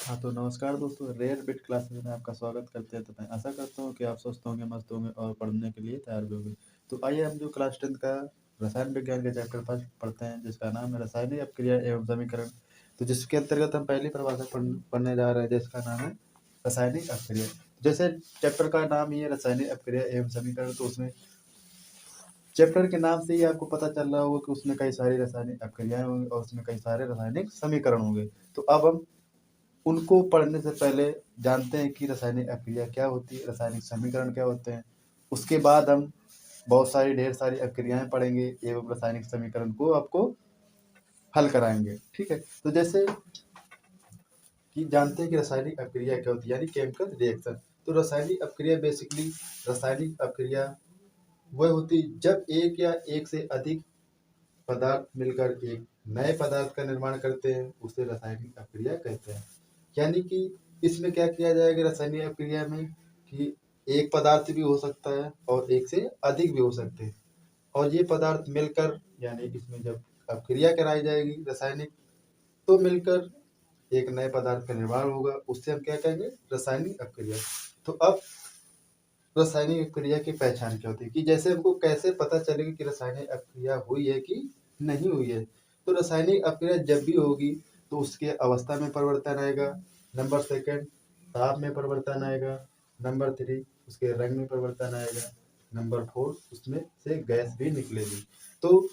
हाँ, तो नमस्कार दोस्तों, रेयर बिट क्लासेस में आपका स्वागत करते हैं। तो मैं आशा करता हूँ कि आप स्वस्थ होंगे, मस्त होंगे और पढ़ने के लिए तैयार भी होंगे। तो आइए हम जो क्लास 10th का रसायन विज्ञान के चैप्टर फर्स्ट पढ़ते हैं, जिसका नाम है रासायनिक अपक्रिया एवं समीकरण। तो जिसके अंतर्गत हम पहली परिभाषा पढ़ने जा रहे हैं, जिसका नाम है रासायनिक अपक्रिया। जैसे चैप्टर का नाम ही है रासायनिक अपक्रिया एवं समीकरण, तो उसमें चैप्टर के नाम से ही आपको पता चल रहा होगा कि उसमें कई सारी रासायनिक अपक्रियाएं होंगी और उसमें कई सारे रासायनिक समीकरण होंगे। तो अब हम उनको पढ़ने से पहले जानते हैं कि रासायनिक अपक्रिया क्या होती है, रासायनिक समीकरण क्या होते हैं। उसके बाद हम बहुत सारी ढेर सारी अपक्रियाएं पढ़ेंगे एवं रासायनिक समीकरण को आपको हल कराएंगे। ठीक है, तो जैसे कि जानते हैं कि रासायनिक अपक्रिया क्या होती है, यानी केमिकल रिएक्शन। तो रासायनिक अपक्रिया बेसिकली रासायनिक अपक्रिया वह होती है जब एक या एक से अधिक पदार्थ मिलकर एक नए पदार्थ का निर्माण करते हैं, उसे रासायनिक अपक्रिया कहते हैं। यानी कि इसमें क्या किया जाएगा रासायनिक अपक्रिया में कि एक पदार्थ भी हो सकता है और एक से अधिक भी हो सकते हैं, और ये पदार्थ मिलकर यानी इसमें जब अपक्रिया कराई जाएगी रासायनिक, तो मिलकर एक नए पदार्थ का निर्माण होगा, उससे हम क्या कहेंगे रासायनिक अपक्रिया। तो अब रासायनिक अपक्रिया की पहचान क्या होती है कि जैसे हमको कैसे पता चलेगा कि रासायनिक अपक्रिया हुई है कि नहीं हुई है। तो रासायनिक अपक्रिया जब भी होगी तो उसके अवस्था में परिवर्तन आएगा, नंबर सेकंड ताप में परिवर्तन आएगा, नंबर थ्री उसके रंग में परिवर्तन आएगा, नंबर फोर उसमें से गैस भी निकलेगी। तो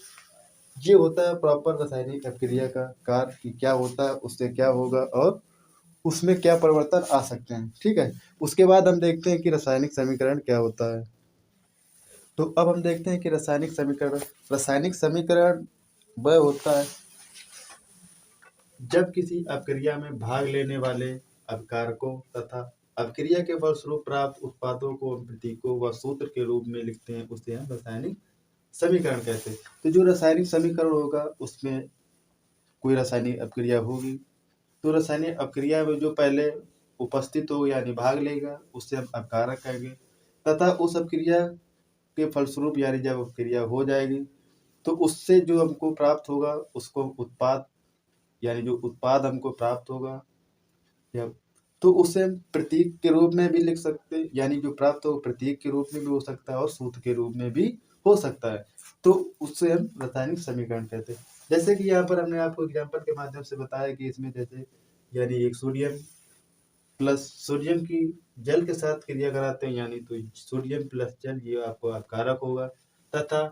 ये होता है प्रॉपर रासायनिक अपक्रिया का कार्य कि क्या होता है, उससे क्या होगा और उसमें क्या परिवर्तन आ सकते हैं। ठीक है, उसके बाद हम देखते हैं कि रासायनिक समीकरण क्या होता है। तो अब हम देखते हैं कि रासायनिक समीकरण वह होता है जब किसी अपक्रिया में भाग लेने वाले अभिकारकों तथा अपक्रिया के फलस्वरूप प्राप्त उत्पादों को उन प्रतीकों व सूत्र के रूप में लिखते हैं, उसे हम रासायनिक समीकरण कहते हैं। तो जो रासायनिक समीकरण होगा उसमें कोई रासायनिक अपक्रिया होगी, तो रासायनिक अपक्रिया में जो पहले उपस्थित हो यानी भाग लेगा उससे हम अपकारक कहेंगे, तथा उस अपक्रिया के फलस्वरूप यानी जब अपक्रिया हो जाएगी तो उससे जो हमको प्राप्त होगा उसको उत्पाद यानी जो उत्पाद हमको प्राप्त होगा या तो उसे हम प्रतीक के रूप में भी लिख सकते हैं, यानी जो प्राप्त हो प्रतीक के रूप में भी हो सकता है और सूत्र के रूप में भी हो सकता है। तो उससे हम रासायनिक समीकरण कहते हैं। जैसे कि यहाँ पर हमने आपको एग्जाम्पल के माध्यम से बताया कि इसमें जैसे यानी एक सोडियम प्लस सोडियम की जल के साथ क्रिया कराते हैं, यानी तो सोडियम प्लस जल ये आपको अपकारक होगा, तथा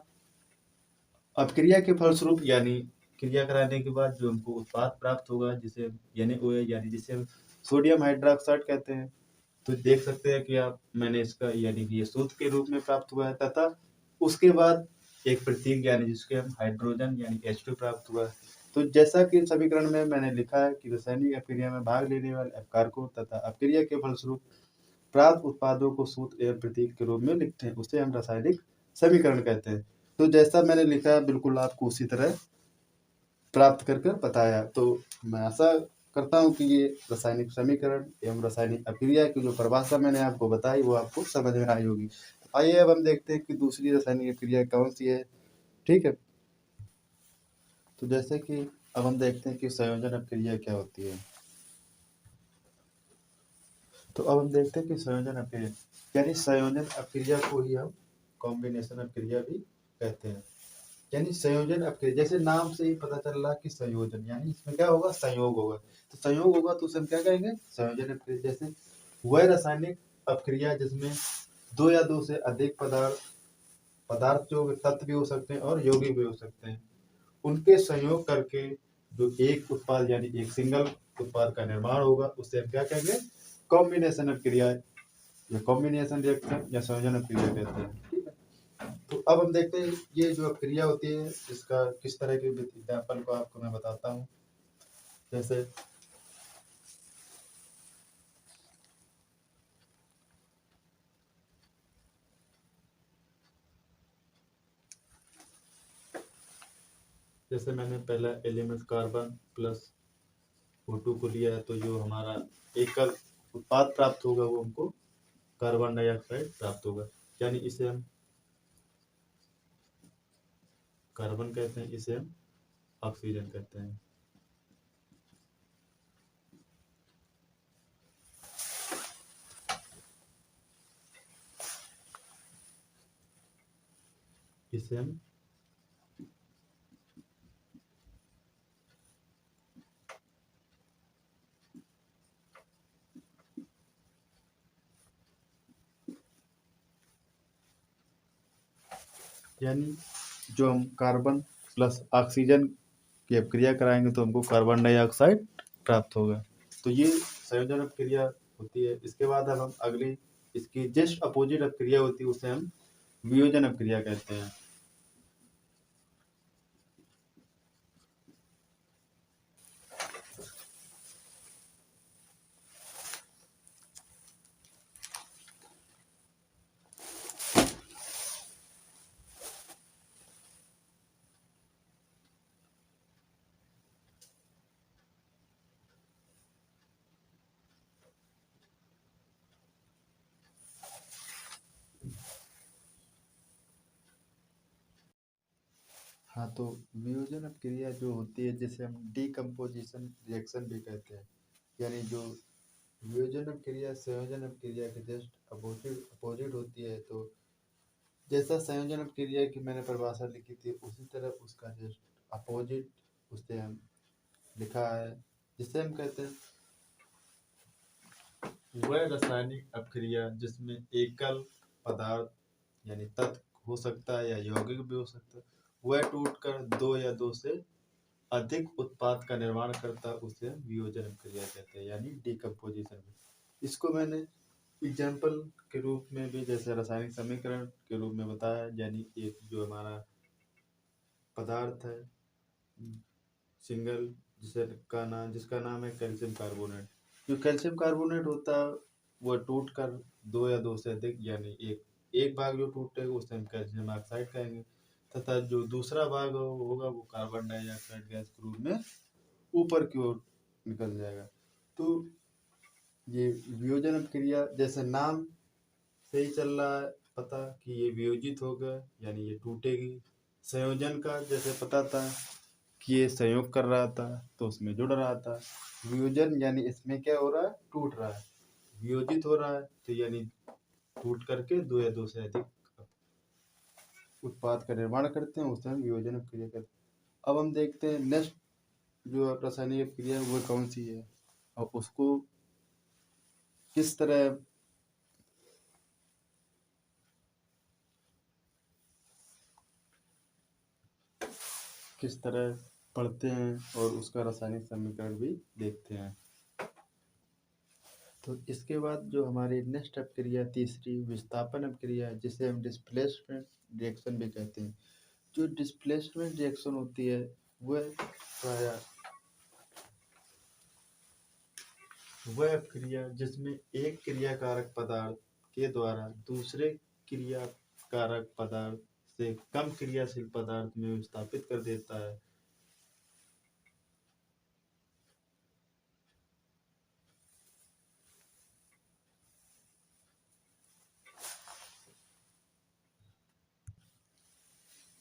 अपक्रिया के फलस्वरूप यानी क्रिया कराने के बाद जो हमको उत्पाद प्राप्त होगा जिसे यानी OH यानी जिसे हम सोडियम हाइड्रोक्साइड कहते हैं। तो देख सकते हैं कि आप मैंने इसका यानी कि ये सूत्र के रूप में प्राप्त हुआ है, तथा उसके बाद एक प्रतीक यानी जिसके हम हाइड्रोजन यानी H2 प्राप्त हुआ है। तो जैसा कि समीकरण में मैंने लिखा है कि रासायनिक अपक्रिया में भाग लेने वाले अपकारकों तथा अपक्रिया के फलस्वरूप प्राप्त उत्पादों को सूत्र एवं प्रतीक के रूप में लिखते हैं, उसे हम रासायनिक समीकरण कहते हैं। तो जैसा मैंने लिखा है बिल्कुल आपको उसी तरह प्राप्त कर कर बताया। तो मैं आशा करता हूँ कि ये रासायनिक समीकरण एवं रासायनिक अपक्रिया की जो परिभाषा मैंने आपको बताई वो आपको समझ में आई होगी। आइए अब हम देखते हैं कि दूसरी रासायनिक अपक्रिया कौन सी है। ठीक है, तो जैसे कि अब हम देखते हैं कि संयोजन अपक्रिया क्या होती है। तो अब हम देखते हैं कि संयोजन अपक्रिया यानी संयोजन अपक्रिया को ही हम कॉम्बिनेशन अपक्रिया भी कहते हैं। यानी संयोजन अपक्रिया जैसे नाम से ही पता चल रहा है कि संयोजन यानी इसमें क्या होगा संयोग होगा। तो संयोग होगा तो उसे हम क्या कहेंगे संयोजन अपक्रिया। जैसे वह रासायनिक अपक्रिया जिसमें दो या दो से अधिक पदार्थ पदार्थ जो तत्व भी हो सकते हैं और यौगिक भी हो सकते हैं, उनके संयोग करके जो एक उत्पाद यानी एक सिंगल उत्पाद का निर्माण होगा उसे हम क्या कहेंगे कॉम्बिनेशन अपक्रिया या कॉम्बिनेशन रिएक्शन या संयोजन अपक्रिया कहते हैं। ठीक है, तो अब हम देखते हैं ये जो क्रिया होती है इसका किस तरह के एग्जाम्पल को आपको मैं बताता हूँ। जैसे जैसे मैंने पहला एलिमेंट कार्बन प्लस O2 को लिया है, तो जो हमारा एकल उत्पाद प्राप्त होगा वो हमको कार्बन डाइऑक्साइड प्राप्त होगा, यानी इसे हम कार्बन कहते हैं, इसे हम ऑक्सीजन कहते हैं। इसे हम यानी जो हम कार्बन प्लस ऑक्सीजन की अपक्रिया कराएंगे तो हमको कार्बन डाइऑक्साइड प्राप्त होगा। तो ये संयोजन अपक्रिया होती है। इसके बाद अब हम अगली इसकी जस्ट अपोजिट अपक्रिया होती है, उसे हम वियोजन अपक्रिया कहते हैं। हाँ, तो वियोजन अपक्रिया जो होती है जिसे हम डीकम्पोजिशन रिएक्शन भी कहते हैं, यानी जो वियोजन अपक्रिया संयोजन अपक्रिया के जस्ट अपोजिट अपोजिट होती है। तो जैसा संयोजन अपक्रिया की मैंने परिभाषा लिखी थी उसी तरह उसका जस्ट अपोजिट उसे हम लिखा है, जिसे हम कहते हैं वह रासायनिक अपक्रिया जिसमें एकल पदार्थ यानी तत्व हो सकता है या यौगिक भी हो सकता है, वह टूटकर दो या दो से अधिक उत्पाद का निर्माण करता है, उसे वियोजन अपक्रिया कहते हैं, यानी डिकम्पोजिशन। इसको मैंने एग्जाम्पल के रूप में भी जैसे रासायनिक समीकरण के रूप में बताया, यानी एक जो हमारा पदार्थ है सिंगल जिसका नाम है कैल्शियम कार्बोनेट। जो कैल्शियम कार्बोनेट होता है वह टूट कर दो या दो से अधिक यानी एक भाग जो टूटेगा उसे हम कैल्शियम ऑक्साइड कहेंगे, तथा जो दूसरा भाग होगा वो कार्बन डाइऑक्साइड गैस के रूप में ऊपर की ओर निकल जाएगा। तो ये वियोजन अपक्रिया जैसे नाम से ही चल रहा है पता कि ये वियोजित होगा यानी ये टूटेगी। संयोजन का जैसे पता था कि ये संयोग कर रहा था तो उसमें जुड़ रहा था। वियोजन यानी इसमें क्या हो रहा है, टूट रहा है। वियोजित हो रहा है तो यानी टूट करके दो या दो से अधिक उत्पाद का निर्माण करते हैं, उसे हम वियोजन अपक्रिया कहते हैं। अब हम देखते हैं नेक्स्ट जो रासायनिक अपक्रिया है वो कौन सी है और उसको किस तरह पढ़ते हैं और उसका रासायनिक समीकरण भी देखते हैं। तो इसके बाद जो हमारी नेक्स्ट अपक्रिया तीसरी विस्थापन अपक्रिया जिसे हम डिस्प्लेसमेंट रिएक्शन भी कहते हैं। जो डिस्प्लेसमेंट रिएक्शन होती है वह प्रायः वह अपक्रिया जिसमें एक क्रियाकारक पदार्थ के द्वारा दूसरे क्रियाकारक पदार्थ से कम क्रियाशील पदार्थ में विस्थापित कर देता है।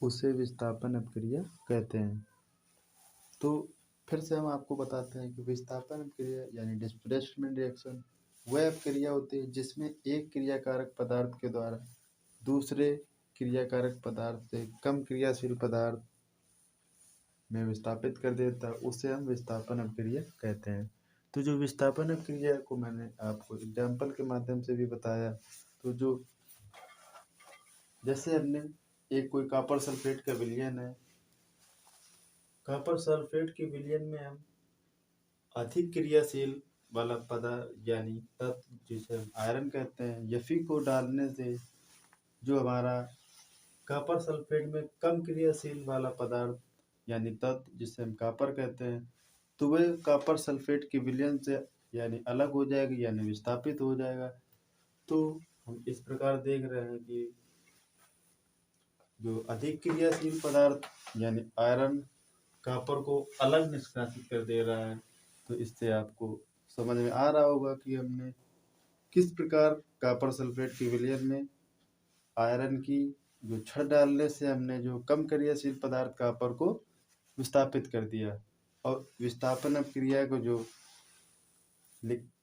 उसे विस्थापन अपक्रिया कहते हैं। तो फिर से हम आपको बताते हैं कि विस्थापन अपक्रिया यानी डिस्प्लेसमेंट रिएक्शन वह अपक्रिया होती है जिसमें एक क्रियाकारक पदार्थ के द्वारा दूसरे क्रियाकारक पदार्थ से कम क्रियाशील पदार्थ में विस्थापित कर देता है, उसे हम विस्थापन अपक्रिया कहते हैं। तो जो विस्थापन अपक्रिया को मैंने आपको एग्जाम्पल के माध्यम से भी बताया, तो जो जैसे हमने एक कोई कॉपर सल्फेट का विलयन है, कॉपर सल्फेट के विलयन में हम अधिक क्रियाशील वाला पदार्थ यानी तत्व जिसे हम आयरन कहते हैं Fe को डालने से जो हमारा कॉपर सल्फेट में कम क्रियाशील वाला पदार्थ यानी तत्व जिसे हम कॉपर कहते हैं, तो वह कॉपर सल्फेट के विलयन से यानी अलग हो जाएगा यानी विस्थापित हो जाएगा। तो हम इस प्रकार देख रहे हैं कि जो अधिक क्रियाशील पदार्थ यानी आयरन कॉपर को अलग निष्कासित कर दे रहा है। तो इससे आपको समझ में आ रहा होगा कि हमने किस प्रकार कॉपर सल्फेट के विलयन में आयरन की जो छड़ डालने से हमने जो कम क्रियाशील पदार्थ कॉपर को विस्थापित कर दिया। और विस्थापन अपक्रिया को जो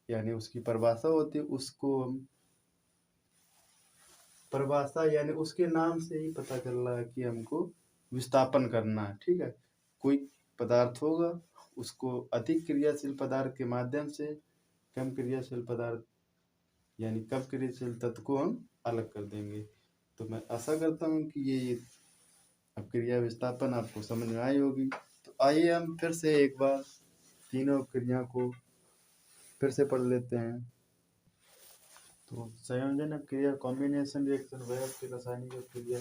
यानी उसकी परिभाषा होती है उसको हम परिभाषा यानी उसके नाम से ही पता चल रहा है कि हमको विस्थापन करना है। ठीक है, कोई पदार्थ होगा, उसको अधिक क्रियाशील पदार्थ के माध्यम से कम क्रियाशील पदार्थ यानी कम क्रियाशील तत्व को हम अलग कर देंगे। तो मैं आशा करता हूँ कि ये अब क्रिया विस्थापन आपको समझ में आई होगी। तो आइए हम फिर से एक बार तीनों क्रिया को फिर से पढ़ लेते हैं। तो संयोजन क्रिया कॉम्बिनेशन रिएक्शन वह आपकी रासायनिक क्रिया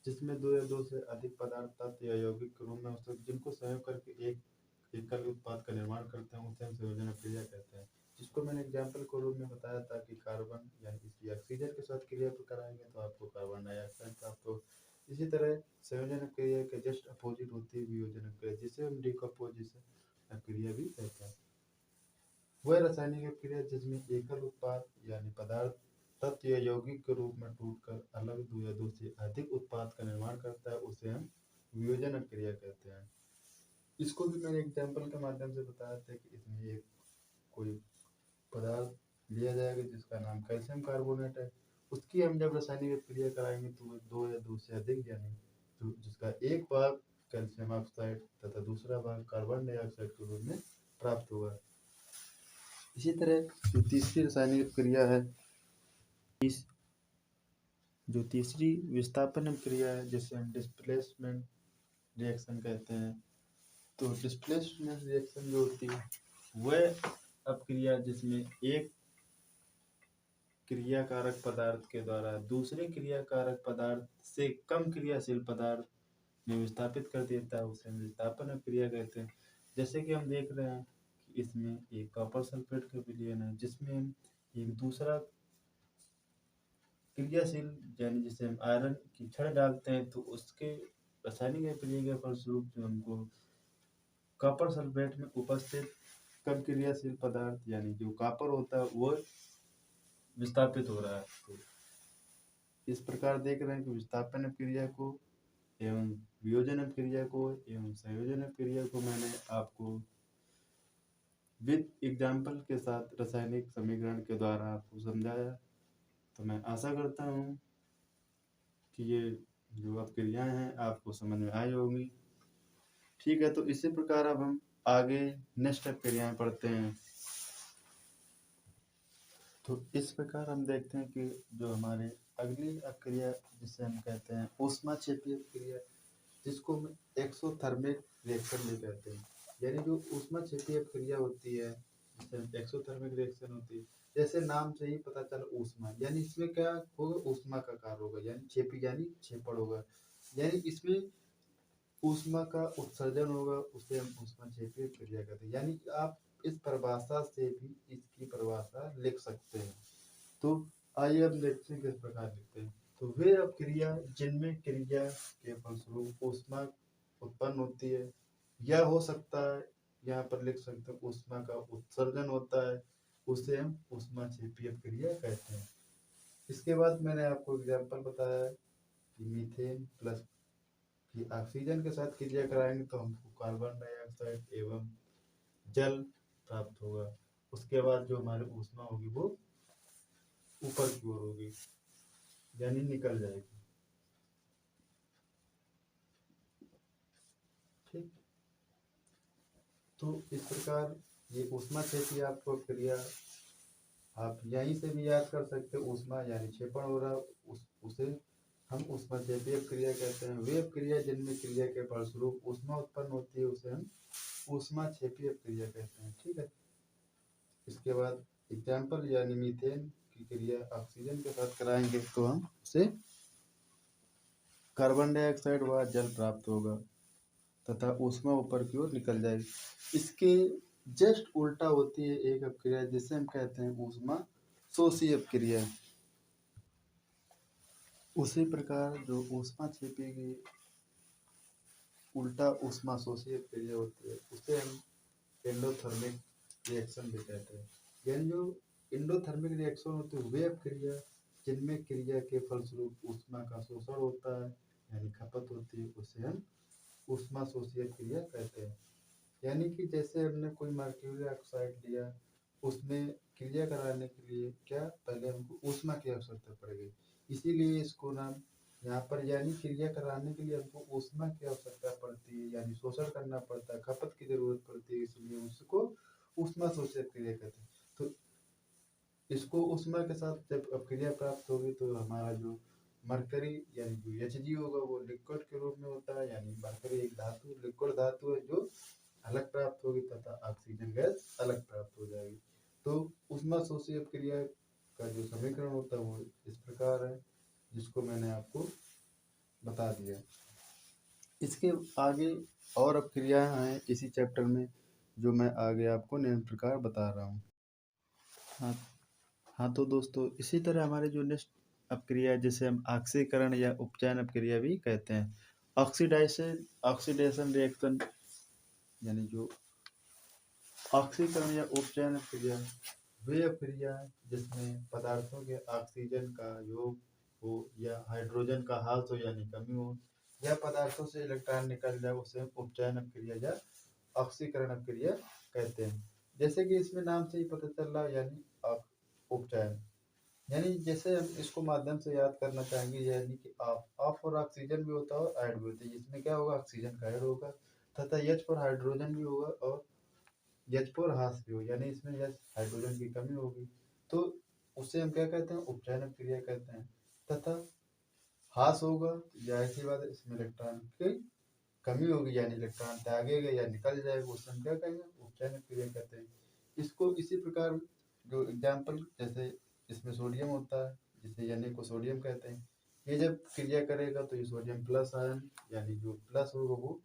जिसमें दो या दो से अधिक पदार्थ तत्व या यौगिक के रूप में जिनको संयोग करके एक एकल उत्पाद का निर्माण करते हैं उसे हम संयोजन क्रिया कहते हैं। जिसको मैंने एग्जाम्पल के रूप में बताया था कि कार्बन यानी इसकी ऑक्सीजन के साथ क्रिया कराएंगे तो आपको कार्बन डाइऑक्साइड प्राप्त हो। इसी तरह संयोजन क्रिया के जस्ट अपोजिट होती है वियोजन क्रिया जिसे हम डिकम्पोजिशन क्रिया भी कहते हैं। वह रासायनिक क्रिया जिसमें एकल उत्पाद यानी पदार्थ तत्व या यौगिक के रूप में टूटकर अलग दो या दो से अधिक उत्पाद का निर्माण करता है उसे हम वियोजन क्रिया कहते हैं। इसको भी मैंने एग्जाम्पल के माध्यम से बताया था कि इसमें एक कोई पदार्थ लिया जाएगा जिसका नाम कैल्शियम कार्बोनेट है। उसकी हम जब रासायनिक क्रिया कराएंगे तो वो दो या दो से अधिक यानी तो जिसका एक भाग कैल्शियम ऑक्साइड तथा दूसरा भाग कार्बन डाइऑक्साइड के रूप में प्राप्त होगा। इसी तरह जो तीसरी रासायनिक क्रिया है जो तीसरी विस्थापन क्रिया है जिसे हम डिस्प्लेसमेंट रिएक्शन कहते हैं। तो डिस्प्लेसमेंट रिएक्शन जो होती है वह अब क्रिया जिसमें एक क्रियाकारक पदार्थ के द्वारा दूसरे क्रियाकारक पदार्थ से कम क्रियाशील पदार्थ में विस्थापित कर देता है उसे हम विस्थापन क्रिया कहते हैं। जैसे कि हम देख रहे हैं कि इसमें एक कॉपर सल्फेट का विलयन है जिसमें हम एक दूसरा क्रियाशील यानी जिसे हम आयरन की छड़ डालते हैं तो उसके रासायनिक क्रिया के फलस्वरूप जो हमको कॉपर सल्फेट में उपस्थित कम क्रियाशील पदार्थ यानी जो कॉपर होता है वो विस्थापित हो रहा है। तो इस प्रकार देख रहे हैं कि विस्थापन क्रिया को एवं वियोजन क्रिया को एवं संयोजन क्रिया को मैंने आपको विद एग्जाम्पल के साथ रासायनिक समीकरण के द्वारा आपको समझाया। तो मैं आशा करता हूँ कि ये जो अब क्रियाएं हैं आपको समझ में आई होंगी। ठीक है, तो इसी प्रकार अब हम आगे नेक्स्ट क्रियाएं पढ़ते हैं। तो इस प्रकार हम देखते हैं कि जो हमारे अगली क्रिया जिसे हम कहते हैं ऊष्माक्षेपीय क्रिया जिसको हम एक्सोथर्मिक रिएक्शन भी कहते हैं। यानी जो ऊष्माक्षेपीय क्रिया होती है जिसे एक्सोथर्मिक रिएक्शन होती है जैसे नाम से ही पता चला ऊष्मा यानी इसमें क्या होगा ऊष्मा का कार्य होगा यानी क्षेपी यानी क्षेपण होगा यानी इसमें ऊष्मा का उत्सर्जन होगा उसे हम ऊष्माक्षेपीय क्रिया कहते हैं। यानी आप इस परिभाषा से भी इसकी परिभाषा लिख सकते हैं। तो आइए अब देखते हैं किस प्रकार लिखते हैं। तो वे अब क्रिया जिनमें क्रिया के फलस्वरूप ऊष्मा उत्पन्न होती है या हो सकता है यहाँ पर लिख सकते हैं ऊष्मा का उत्सर्जन होता है उसे हम ऊष्माक्षेपीय क्रिया कहते हैं। इसके बाद मैंने आपको एग्जाम्पल बताया कि मीथेन प्लस कि ऑक्सीजन के साथ क्रिया कराएंगे तो हमको कार्बन डाइऑक्साइड एवं जल प्राप्त होगा। उसके बाद जो हमारी ऊष्मा होगी वो ऊपर की ओर होगी यानी निकल जाएगी। ठीक, तो इस प्रकार ये ऊष्माक्षेपीय आपको क्रिया आप यहीं से भी याद कर सकते हो। ऊष्मा यानी क्षेपण हो रहा उसे हम ऊष्माक्षेपीय क्रिया कहते हैं। वे क्रिया जिनमें क्रिया के फलस्वरूप ऊष्मा उत्पन्न होती है उसे हम ऊष्माक्षेपीय क्रिया कहते हैं। ठीक है, इसके बाद एग्जाम्पल यानी मीथेन की क्रिया ऑक्सीजन के साथ कराएंगे तो हम उसे कार्बन डाइऑक्साइड व जल प्राप्त होगा तथा ऊष्मा ऊपर की ओर निकल जाएगी। इसके जस्ट उल्टा होती है एक अपक्रिया जिसे हम कहते हैं ऊष्मा शोषी अपक्रिया। उसी प्रकार जो ऊष्मा क्षेपी की उल्टा ऊष्मा शोषी अपक्रिया होती है उसे हम एंडोथर्मिक रिएक्शन भी कहते हैं। यानी जो एंडोथर्मिक रिएक्शन होती है वे अपक्रिया जिनमें क्रिया के फलस्वरूप ऊष्मा का शोषण होता है यानी खपत होती है उसे हम ऊष्मा शोषी क्रिया कहते हैं। यानी कि जैसे हमने कोई मर्क्यूरी ऑक्साइड लिया उसमें क्रिया कराने के लिए क्या पहले हमको ऊष्मा की आवश्यकता पड़ेगी। इसीलिए इसको नाम यहाँ पर यानी क्रिया कराने के लिए हमको ऊष्मा की आवश्यकता पड़ती है, यानी शोषण करना पड़ता है, खपत की जरूरत पड़ती है, इसलिए उसको ऊष्मा शोषक क्रिया कहते हैं। तो इसको ऊष्मा के साथ जब अपक्रिया प्राप्त होगी तो हमारा जो मरकरी यानी जो Hg होगा वो लिक्विड के रूप में होता है, यानी मरकरी एक धातु लिक्विड धातु है जो अलग प्राप्त होगी तथा ऑक्सीजन गैस अलग प्राप्त हो जाएगी। तो ऊष्मा शोषी अपक्रिया का जो समीकरण होता है वो इस प्रकार है, जिसको मैंने आपको बता दिया। इसके आगे और अपक्रियाएं हैं इसी चैप्टर में, जो मैं आगे आपको निम्न प्रकार बता रहा हूँ। हाँ हाँ, तो दोस्तों इसी तरह हमारे जो नेक्स्ट अपक्रिया है जिसे हम ऑक्सीकरण या उपचयन अपक्रिया भी कहते हैं। ऑक्सीडाइजेशन ऑक्सीडेशन रिएक्शन यानी जो ऑक्सीकरण या उपचयन अपक्रिया वे अपक्रिया जिसमें पदार्थों के ऑक्सीजन का योग हो या हाइड्रोजन का ह्रास हो यानी कमी हो, या पदार्थों से इलेक्ट्रॉन निकल जाए, उसे उपचयन अपक्रिया या ऑक्सीकरण अपक्रिया कहते हैं। जैसे कि इसमें नाम से ही पता चल रहा है, यानी उपचयन यानी जैसे हम इसको माध्यम से याद करना चाहेंगे, यानी कि ऑफ और ऑक्सीजन भी होता है और ऐड भी होता है। इसमें क्या होगा, ऑक्सीजन का ऐड होगा तथा H पर हाइड्रोजन भी होगा और H पर ह्रास भी होगा, यानी इसमें H हाइड्रोजन की कमी होगी, तो उसे हम क्या कहते हैं, उपचयन अपक्रिया कहते हैं। तथा ह्रास होगा जाहिर सी बात है, इसमें इलेक्ट्रॉन की कमी होगी यानी इलेक्ट्रॉन त्यागेगा या निकल जाएगा, उसे हम क्या कहेंगे, उपचयन अपक्रिया कहते हैं। इसको इसी प्रकार जो एग्जाम्पल जैसे इसमें सोडियम होता है, जिसे Na को सोडियम कहते हैं, ये जब क्रिया करेगा तो ये सोडियम प्लस आयन यानी जो प्लस होगा वो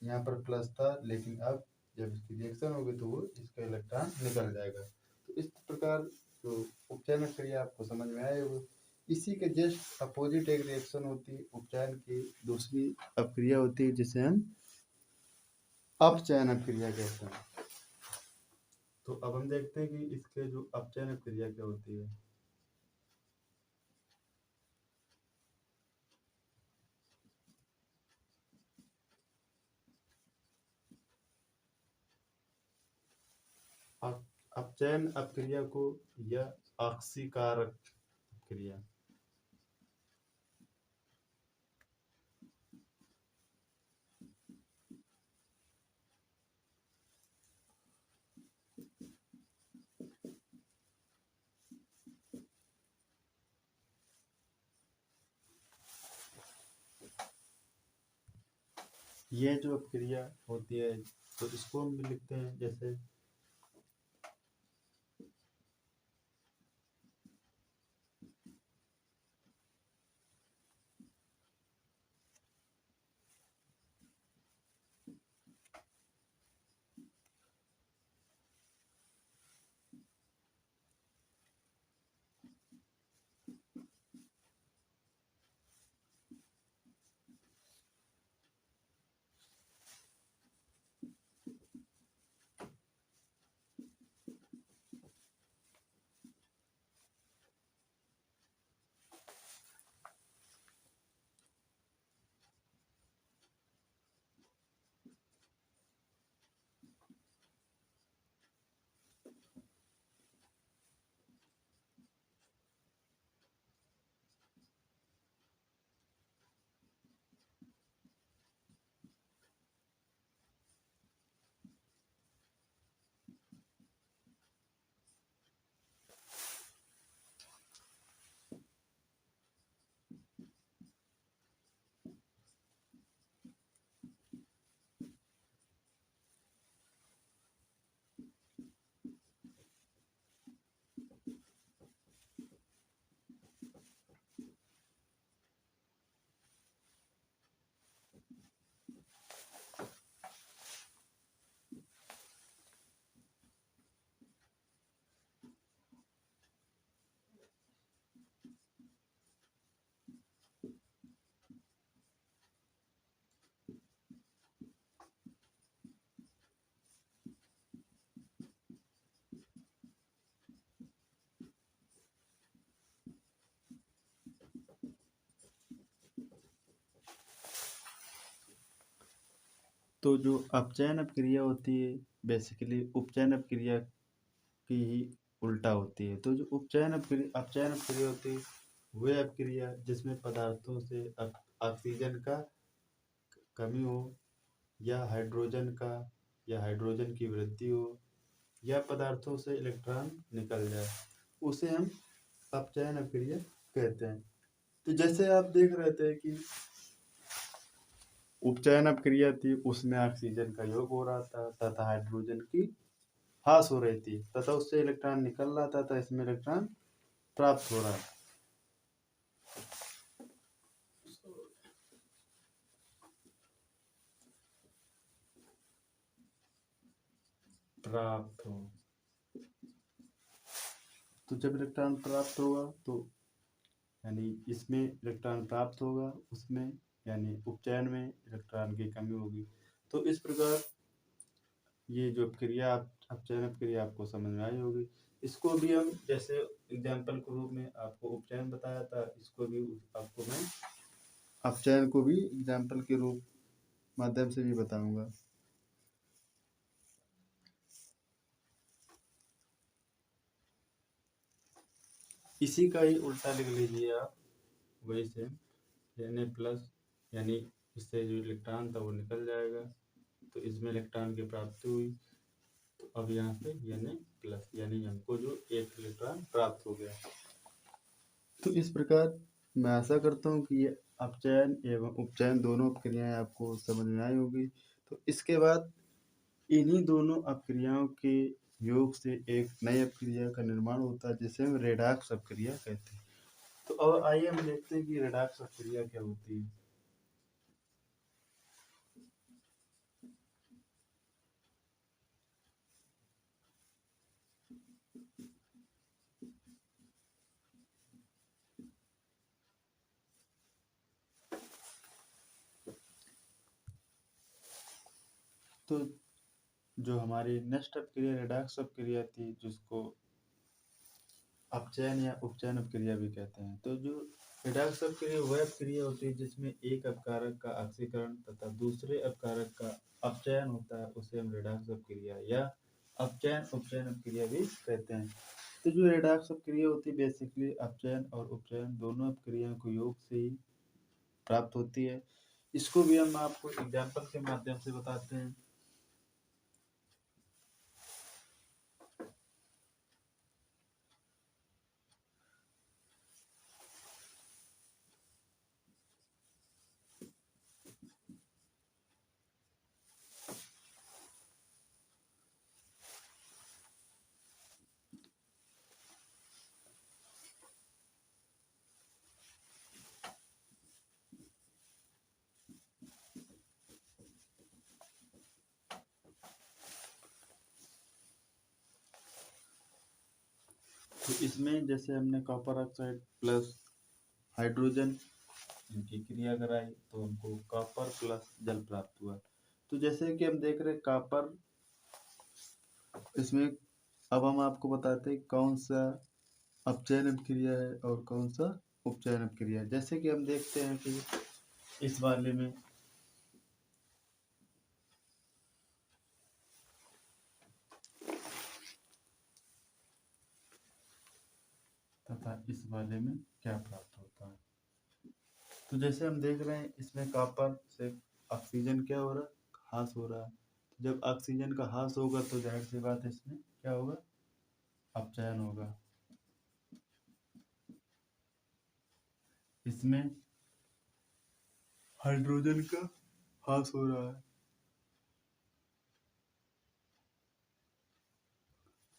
यहाँ पर प्लस था, लेकिन अब जब इसकी रिएक्शन होगी तो वो इसका इलेक्ट्रॉन निकल जाएगा। तो इस प्रकार जो उपचयन क्रिया आपको समझ में आए होगी। इसी के जस्ट अपोजिट एक रिएक्शन होती है उपचयन की, दूसरी अपक्रिया होती है जिसे हम अपचयन अपक्रिया कहते हैं। तो अब हम देखते हैं कि इसके जो अपचयन अपक्रिया क्या होती है। अपचयन अपक्रिया को या ऑक्सीकारक क्रिया ये जो अपक्रिया होती है तो इसको हम लिखते हैं जैसे तो जो अपचयन अपक्रिया होती है बेसिकली उपचयन अपक्रिया की ही उल्टा होती है। तो जो अपचयन अपक्रिया होती है वह अपक्रिया जिसमें पदार्थों से ऑक्सीजन का कमी हो या हाइड्रोजन की वृद्धि हो या पदार्थों से इलेक्ट्रॉन निकल जाए, उसे हम अपचयन अपक्रिया कहते हैं। तो जैसे आप देख रहे थे कि उपचयन अपक्रिया थी, उसमें ऑक्सीजन का योग हो रहा था तथा हाइड्रोजन की ह्रास हो रही थी तथा उससे इलेक्ट्रॉन निकल रहा था तथा इसमें इलेक्ट्रॉन प्राप्त हो रहा प्राप्त हो। तो जब इलेक्ट्रॉन प्राप्त होगा तो यानी इसमें इलेक्ट्रॉन प्राप्त होगा, उसमें यानी उपचयन में इलेक्ट्रॉन की कमी होगी। तो इस प्रकार ये जो क्रिया अपचयन क्रिया आपको समझ में आई होगी। इसको भी हम जैसे एग्जाम्पल के रूप में आपको उपचयन बताया था, इसको भी आपको मैं अपचयन को भी एग्जाम्पल के रूप माध्यम से भी बताऊंगा। इसी का ही उल्टा लिख लीजिए आप, वही सेम Na प्लस, यानी इससे जो इलेक्ट्रॉन था वो निकल जाएगा, तो इसमें इलेक्ट्रॉन की प्राप्ति हुई। तो अब यहाँ पे Na प्लस यानी हमको जो एक इलेक्ट्रॉन प्राप्त हो गया। तो इस प्रकार मैं आशा करता हूँ कि ये अपचयन एवं उपचयन दोनों क्रियाएं आपको समझ में आई होगी। तो इसके बाद इन्हीं दोनों अपक्रियाओं के योग से एक नई अपक्रिया का निर्माण होता है जिसे हम रेडॉक्स अपक्रिया कहते हैं। तो अब आइए हम देखते हैं कि रेडॉक्स अपक्रिया क्या होती है। तो जो हमारी नेक्स्ट अपक्रिया रेडॉक्स अपक्रिया थी, जिसको अपचयन या उपचयन अपक्रिया भी कहते हैं। तो जो रेडॉक्स अपक्रिया वह अपक्रिया होती है जिसमें एक अपकारक का ऑक्सीकरण तथा दूसरे अपकारक का अपचयन होता है, उसे हम रेडॉक्स अपक्रिया या अपचयन उपचयन अपक्रिया भी कहते हैं। तो जो रेडॉक्स अपक्रिया होती है बेसिकली अपचयन और उपचयन दोनों अपक्रियाओं को योग से ही प्राप्त होती है। इसको भी हम आपको एग्जाम्पल के माध्यम से बताते हैं। तो इसमें जैसे हमने कॉपर ऑक्साइड प्लस हाइड्रोजन इनकी क्रिया कराई तो हमको कॉपर प्लस जल प्राप्त हुआ। तो जैसे कि हम देख रहे हैं कॉपर, इसमें अब हम आपको बताते हैं कौन सा अपचयन क्रिया है और कौन सा उपचयन क्रिया है। जैसे कि हम देखते हैं कि इस वाले में तथा इस वाले में क्या प्राप्त होता है। तो जैसे हम देख रहे हैं इसमें कॉपर से ऑक्सीजन क्या हो रहा है, ह्रास हो रहा है। जब ऑक्सीजन का ह्रास होगा तो जाहिर सी बात है इसमें क्या होगा, अपचयन होगा। इसमें हाइड्रोजन का ह्रास हो रहा है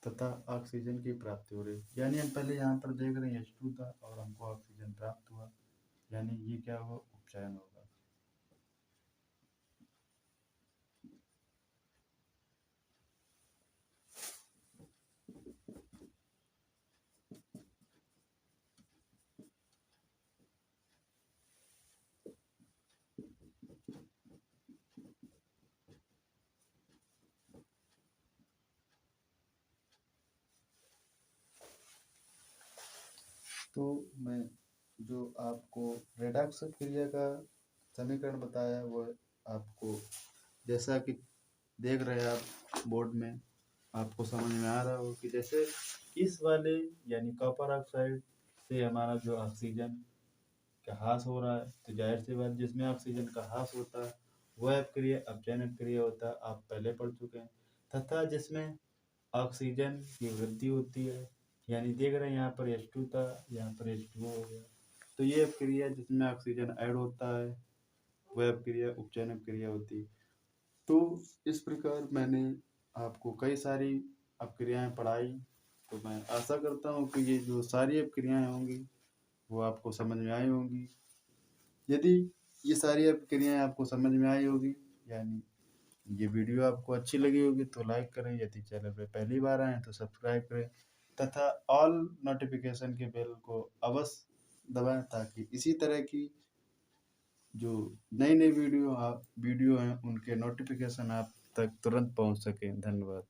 तथा ऑक्सीजन की प्राप्ति हो रही है। यानी हम पहले यहाँ पर देख रहे हैं H2 था और हमको ऑक्सीजन प्राप्त हुआ, यानी ये क्या हुआ, उपचयन होगा। तो मैं जो आपको रेडॉक्स क्रिया का समीकरण बताया वो आपको जैसा कि देख रहे हैं आप बोर्ड में, आपको समझ में आ रहा हो कि जैसे इस वाले यानी कॉपर ऑक्साइड इससे हमारा जो ऑक्सीजन का ह्रास हो रहा है, तो जाहिर सी बात जिसमें ऑक्सीजन का ह्रास होता है वह अपक्रिया अपचयन क्रिया होता है, आप पहले पढ़ चुके हैं। तथा जिसमें ऑक्सीजन की वृद्धि होती है, यानी देख रहे हैं यहाँ पर H2 था, यहाँ पर H2O हो गया, तो ये अपक्रिया जिसमें ऑक्सीजन ऐड होता है वह अपक्रिया उपचयन अपक्रिया होती है। तो इस प्रकार मैंने आपको कई सारी अपक्रियाएं पढ़ाई, तो मैं आशा करता हूँ कि ये जो सारी अपक्रियाएं होंगी वो आपको समझ में आई होंगी। यदि ये सारी अपक्रियाएं आपको समझ में आई होगी, यानी ये वीडियो आपको अच्छी लगी होगी तो लाइक करें, यदि चैनल पे पहली बार आए हैं तो सब्सक्राइब करें तथा ऑल नोटिफिकेशन के बेल को अवश्य दबाएं, ताकि इसी तरह की जो नई नई वीडियो हैं उनके नोटिफिकेशन आप तक तुरंत पहुंच सकें। धन्यवाद।